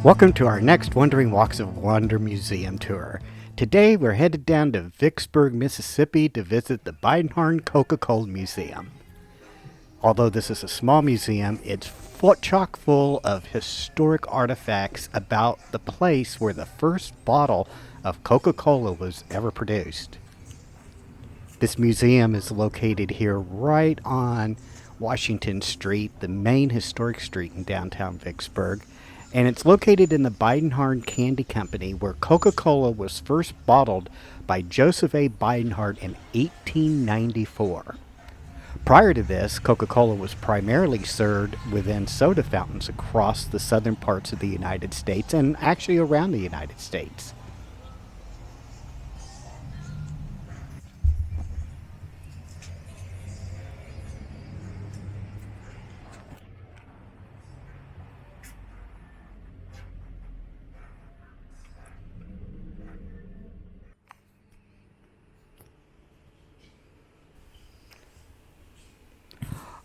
Welcome to our next Wandering Walks of Wonder Museum tour. Today we're headed down to Vicksburg, Mississippi to visit the Biedenharn Coca-Cola Museum. Although this is a small museum, it's chock full of historic artifacts about the place where the first bottle of Coca-Cola was ever produced. This museum is located here right on Washington Street, the main historic street in downtown Vicksburg, and it's located in the Biedenharn Candy Company, where Coca-Cola was first bottled by Joseph A. Biedenharn in 1894. Prior to this, Coca-Cola was primarily served within soda fountains across the southern parts of the United States and actually around the United States.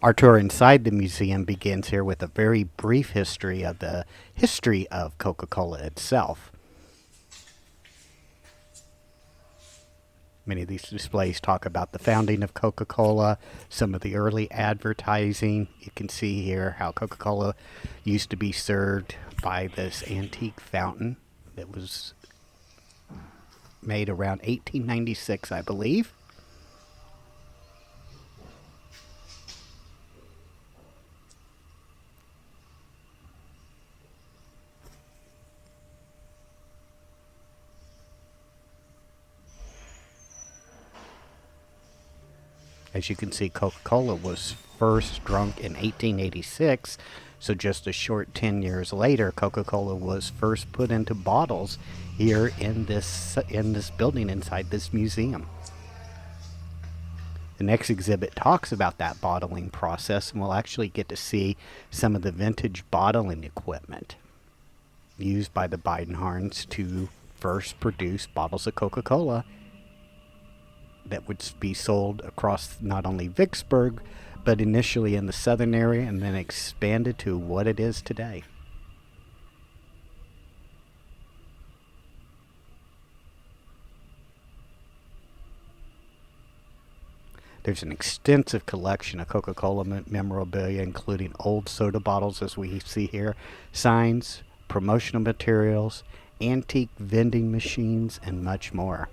Our tour inside the museum begins here with a very brief history of the history of Coca-Cola itself. Many of these displays talk about the founding of Coca-Cola, some of the early advertising. You can see here how Coca-Cola used to be served by this antique fountain that was made around 1896, I believe. As you can see, Coca-Cola was first drunk in 1886, so just a short 10 years later, Coca-Cola was first put into bottles here in this building inside this museum. The next exhibit talks about that bottling process, and we'll actually get to see some of the vintage bottling equipment used by the Biedenharns to first produce bottles of Coca-Cola that would be sold across not only Vicksburg, but initially in the southern area and then expanded to what it is today. There's an extensive collection of Coca-Cola memorabilia, including old soda bottles, as we see here, signs, promotional materials, antique vending machines, and much more.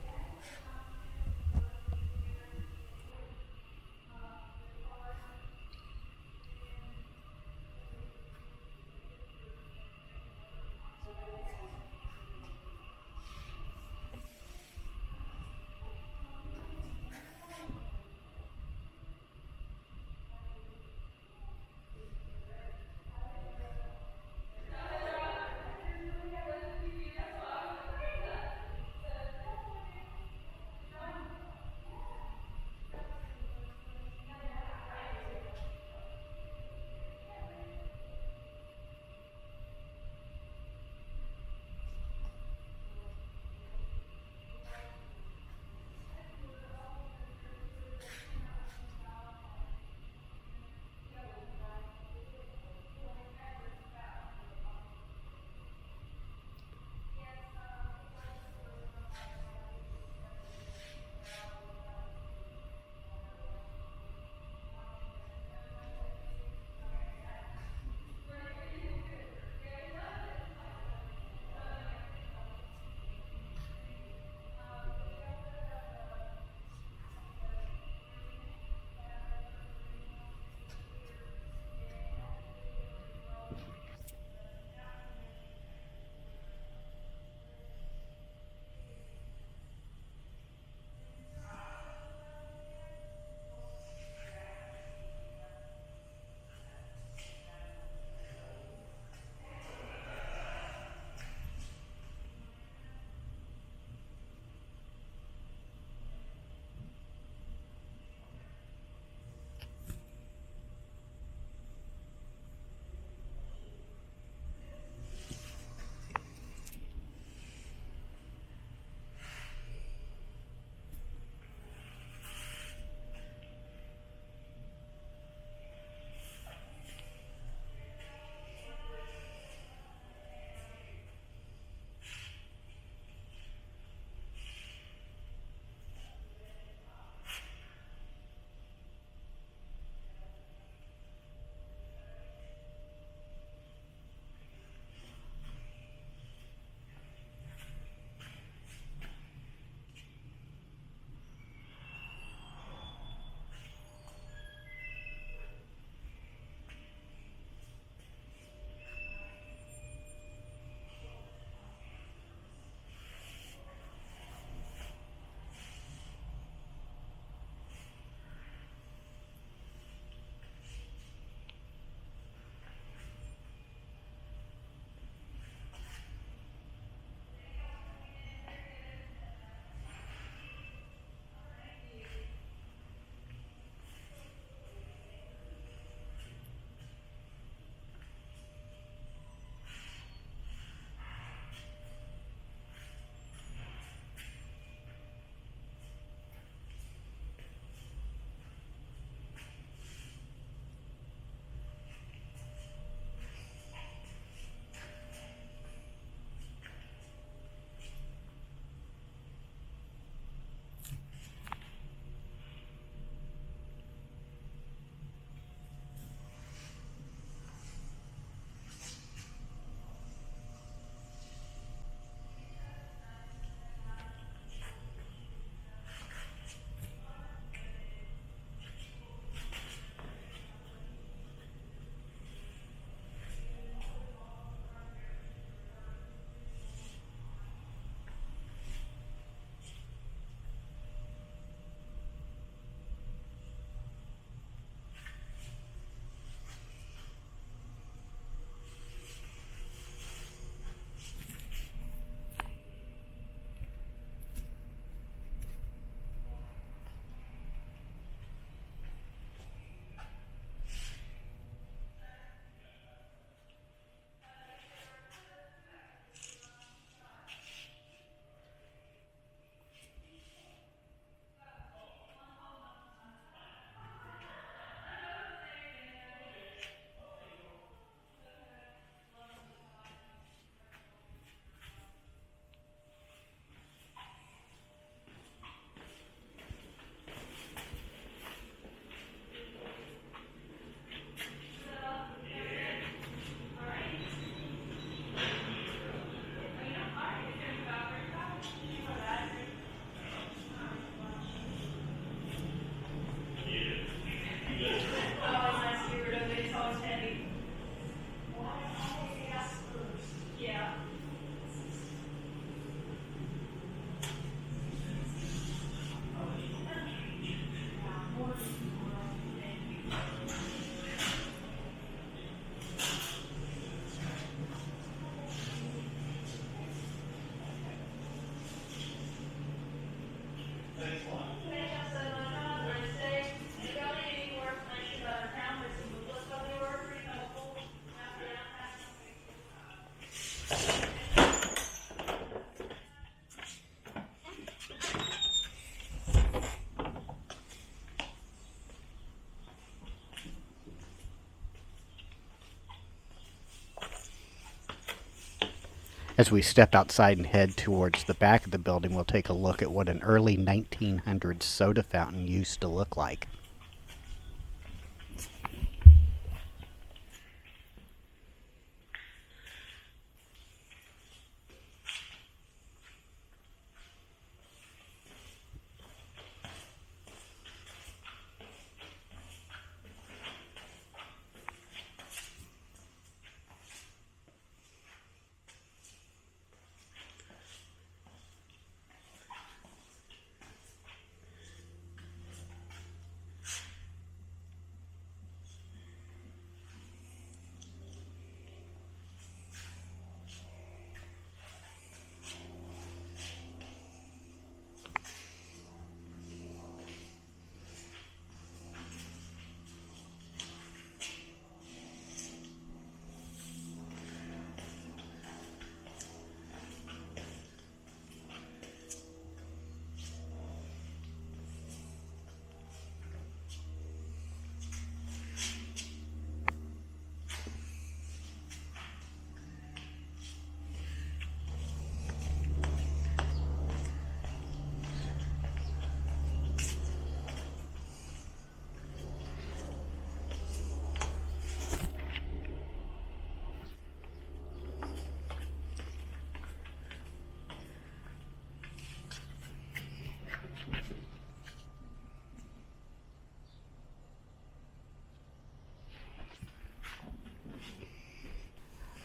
As we step outside and head towards the back of the building, we'll take a look at what an early 1900s soda fountain used to look like.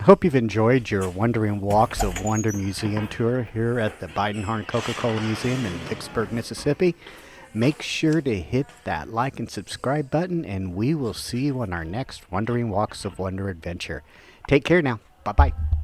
I hope you've enjoyed your Wandering Walks of Wonder Museum tour here at the Biedenharn Coca-Cola Museum in Vicksburg, Mississippi. Make sure to hit that like and subscribe button, and we will see you on our next Wandering Walks of Wonder adventure. Take care now. Bye-bye.